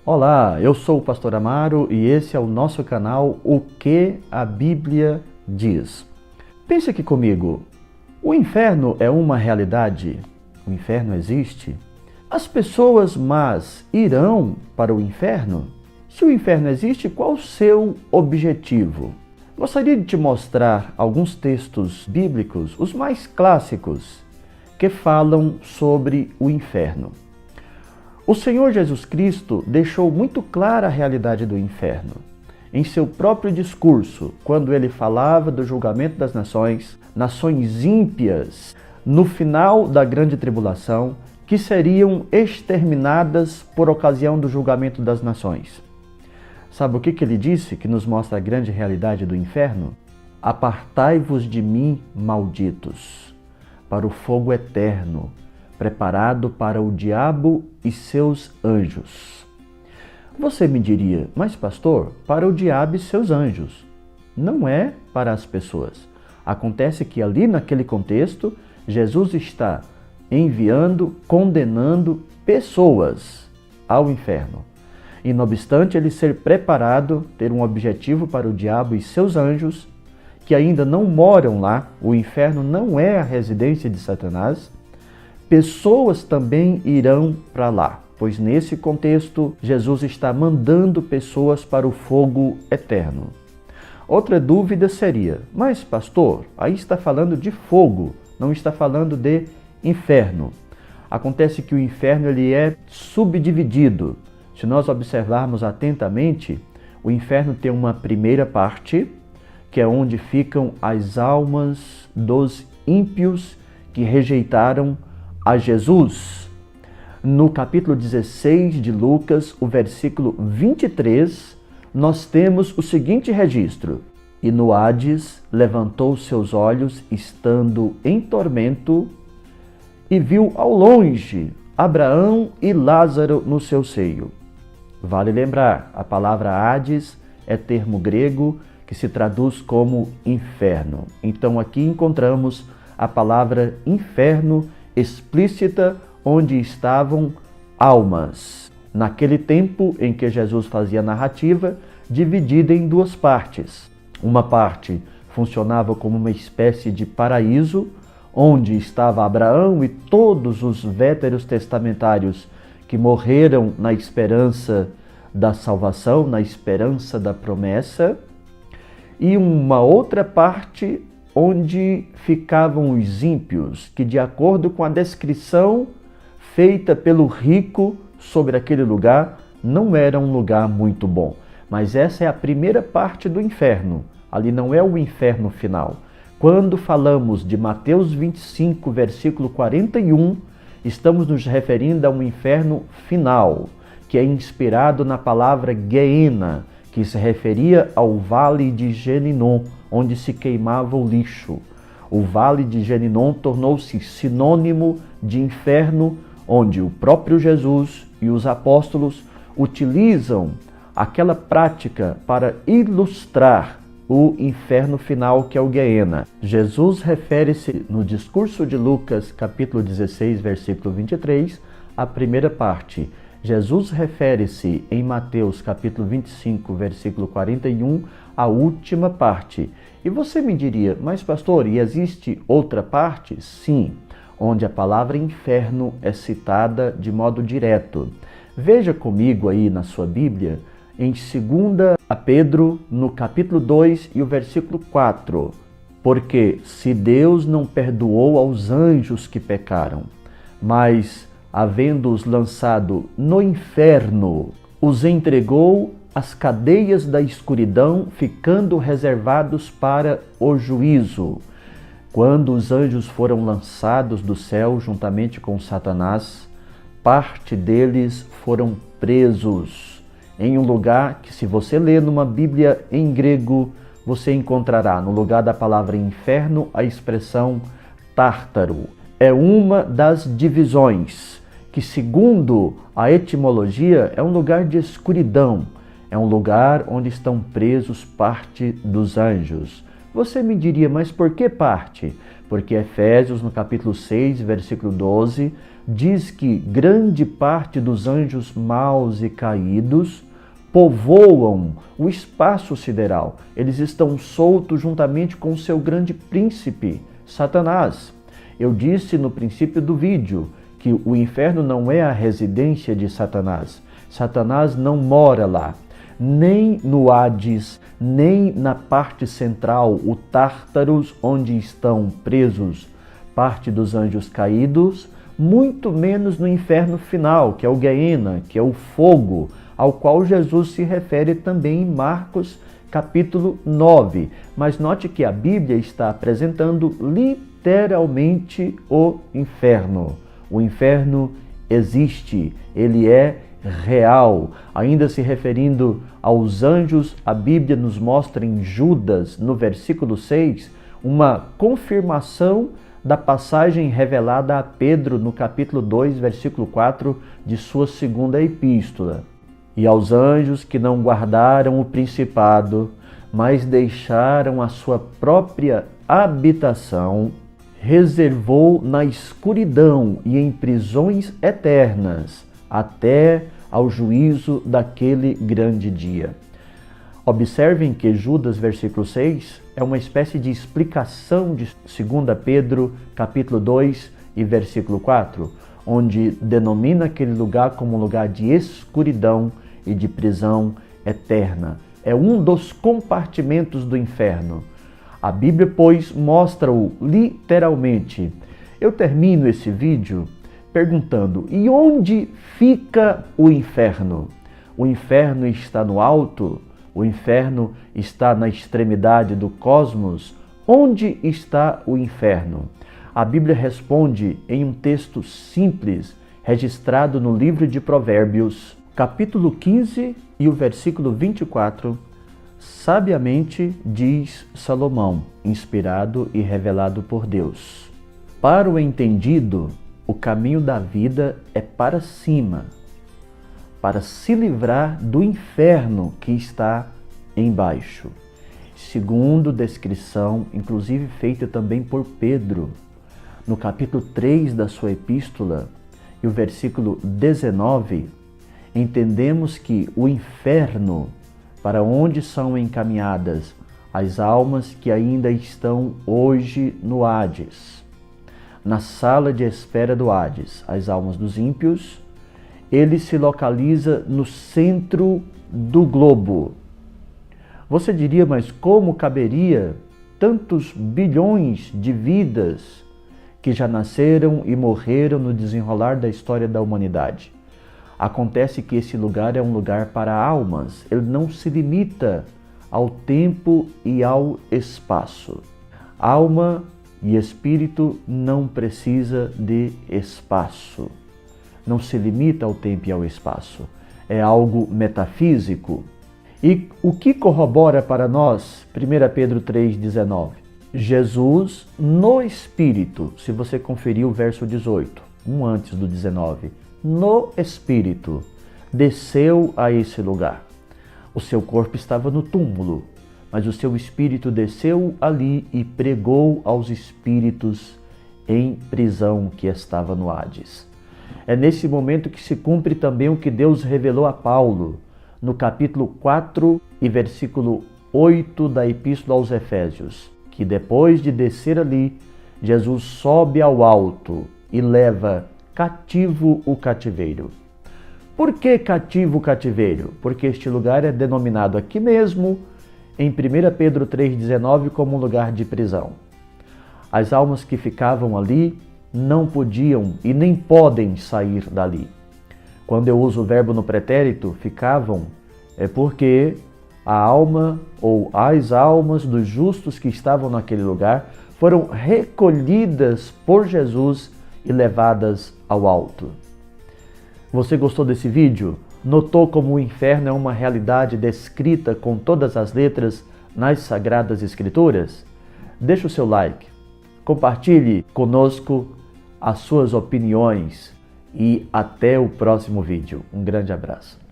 Olá, eu sou o Pastor Amaro e esse é o nosso canal O que a Bíblia diz. Pense aqui comigo, o inferno é uma realidade? O inferno existe? As pessoas más irão para o inferno? Se o inferno existe, qual o seu objetivo? Gostaria de te mostrar alguns textos bíblicos, os mais clássicos, que falam sobre o inferno. O Senhor Jesus Cristo deixou muito clara a realidade do inferno. Em seu próprio discurso, quando ele falava do julgamento das nações, nações ímpias, no final da grande tribulação, que seriam exterminadas por ocasião do julgamento das nações. Sabe o que ele disse que nos mostra a grande realidade do inferno? Apartai-vos de mim, malditos, para o fogo eterno, preparado para o diabo e seus anjos. Você me diria, mas pastor, para o diabo e seus anjos. Não é para as pessoas. Acontece que ali naquele contexto, Jesus está enviando, condenando pessoas ao inferno. E não obstante ele ser preparado, ter um objetivo para o diabo e seus anjos, que ainda não moram lá, o inferno não é a residência de Satanás, pessoas também irão para lá, pois nesse contexto Jesus está mandando pessoas para o fogo eterno. Outra dúvida seria, mas pastor, aí está falando de fogo, não está falando de inferno. Acontece que o inferno ele é subdividido. Se nós observarmos atentamente, o inferno tem uma primeira parte, que é onde ficam as almas dos ímpios que rejeitaram a Jesus. No capítulo 16 de Lucas, o versículo 23, nós temos o seguinte registro: E no Hades levantou seus olhos, estando em tormento, e viu ao longe Abraão e Lázaro no seu seio. Vale lembrar, a palavra Hades é termo grego que se traduz como inferno. Então aqui encontramos a palavra inferno explícita, onde estavam almas. Naquele tempo em que Jesus fazia a narrativa, dividida em duas partes. Uma parte funcionava como uma espécie de paraíso, onde estava Abraão e todos os véteros testamentários que morreram na esperança da salvação, na esperança da promessa. E uma outra parte onde ficavam os ímpios, que de acordo com a descrição feita pelo rico sobre aquele lugar, não era um lugar muito bom. Mas essa é a primeira parte do inferno, ali não é o inferno final. Quando falamos de Mateus 25, versículo 41, estamos nos referindo a um inferno final, que é inspirado na palavra Gueena, que se referia ao vale de Geninom, onde se queimava o lixo. O vale de Geninom tornou-se sinônimo de inferno, onde o próprio Jesus e os apóstolos utilizam aquela prática para ilustrar o inferno final, que é o Gueena. Jesus refere-se no discurso de Lucas, capítulo 16, versículo 23, à primeira parte. Jesus refere-se em Mateus capítulo 25, versículo 41, à última parte. E você me diria, mas pastor, e existe outra parte? Sim, onde a palavra inferno é citada de modo direto. Veja comigo aí na sua Bíblia, em 2 Pedro, no capítulo 2 e o versículo 4. Porque se Deus não perdoou aos anjos que pecaram, mas havendo-os lançado no inferno, os entregou às cadeias da escuridão, ficando reservados para o juízo. Quando os anjos foram lançados do céu juntamente com Satanás, parte deles foram presos em um lugar que, se você ler numa Bíblia em grego, você encontrará no lugar da palavra inferno a expressão tártaro. É uma das divisões que, segundo a etimologia, é um lugar de escuridão, é um lugar onde estão presos parte dos anjos. Você me diria, mas por que parte? Porque Efésios, no capítulo 6, versículo 12, diz que grande parte dos anjos maus e caídos povoam o espaço sideral. Eles estão soltos juntamente com o seu grande príncipe, Satanás. Eu disse no princípio do vídeo que o inferno não é a residência de Satanás. Satanás não mora lá, nem no Hades, nem na parte central, o Tártaros, onde estão presos parte dos anjos caídos, muito menos no inferno final, que é o Guiena, que é o fogo, ao qual Jesus se refere também em Marcos capítulo 9. Mas note que a Bíblia está apresentando literalmente o inferno. O inferno existe, ele é real. Ainda se referindo aos anjos, a Bíblia nos mostra em Judas, no versículo 6, uma confirmação da passagem revelada a Pedro no capítulo 2, versículo 4 de sua segunda epístola. E aos anjos que não guardaram o principado, mas deixaram a sua própria habitação, reservou na escuridão e em prisões eternas, até ao juízo daquele grande dia. Observem que Judas, versículo 6, é uma espécie de explicação de 2 Pedro, capítulo 2 e versículo 4, onde denomina aquele lugar como um lugar de escuridão e de prisão eterna. É um dos compartimentos do inferno. A Bíblia, pois, mostra-o literalmente. Eu termino esse vídeo perguntando, e onde fica o inferno? O inferno está no alto? O inferno está na extremidade do cosmos? Onde está o inferno? A Bíblia responde em um texto simples, registrado no livro de Provérbios, capítulo 15 e o versículo 24, sabiamente diz Salomão, inspirado e revelado por Deus: para o entendido, o caminho da vida é para cima, para se livrar do inferno que está embaixo. Segundo descrição, inclusive feita também por Pedro, no capítulo 3 da sua epístola, e o versículo 19, entendemos que o inferno, para onde são encaminhadas as almas que ainda estão hoje no Hades, na sala de espera do Hades, as almas dos ímpios, ele se localiza no centro do globo. Você diria, mas como caberia tantos bilhões de vidas que já nasceram e morreram no desenrolar da história da humanidade? Acontece que esse lugar é um lugar para almas, ele não se limita ao tempo e ao espaço. Alma e espírito não precisa de espaço, não se limita ao tempo e ao espaço, é algo metafísico. E o que corrobora para nós, 1 Pedro 3,19? Jesus no Espírito, se você conferir o verso 18, antes do 19, no Espírito, desceu a esse lugar. O seu corpo estava no túmulo, mas o seu espírito desceu ali e pregou aos espíritos em prisão que estava no Hades. É nesse momento que se cumpre também o que Deus revelou a Paulo, no capítulo 4 e versículo 8 da Epístola aos Efésios, que depois de descer ali, Jesus sobe ao alto e leva cativo o cativeiro. Por que cativo o cativeiro? Porque este lugar é denominado aqui mesmo, em 1 Pedro 3,19, como um lugar de prisão. As almas que ficavam ali não podiam e nem podem sair dali. Quando eu uso o verbo no pretérito, ficavam, é porque a alma ou as almas dos justos que estavam naquele lugar foram recolhidas por Jesus e levadas ao alto. Você gostou desse vídeo? Notou como o inferno é uma realidade descrita com todas as letras nas Sagradas Escrituras? Deixe o seu like, compartilhe conosco as suas opiniões e até o próximo vídeo. Um grande abraço.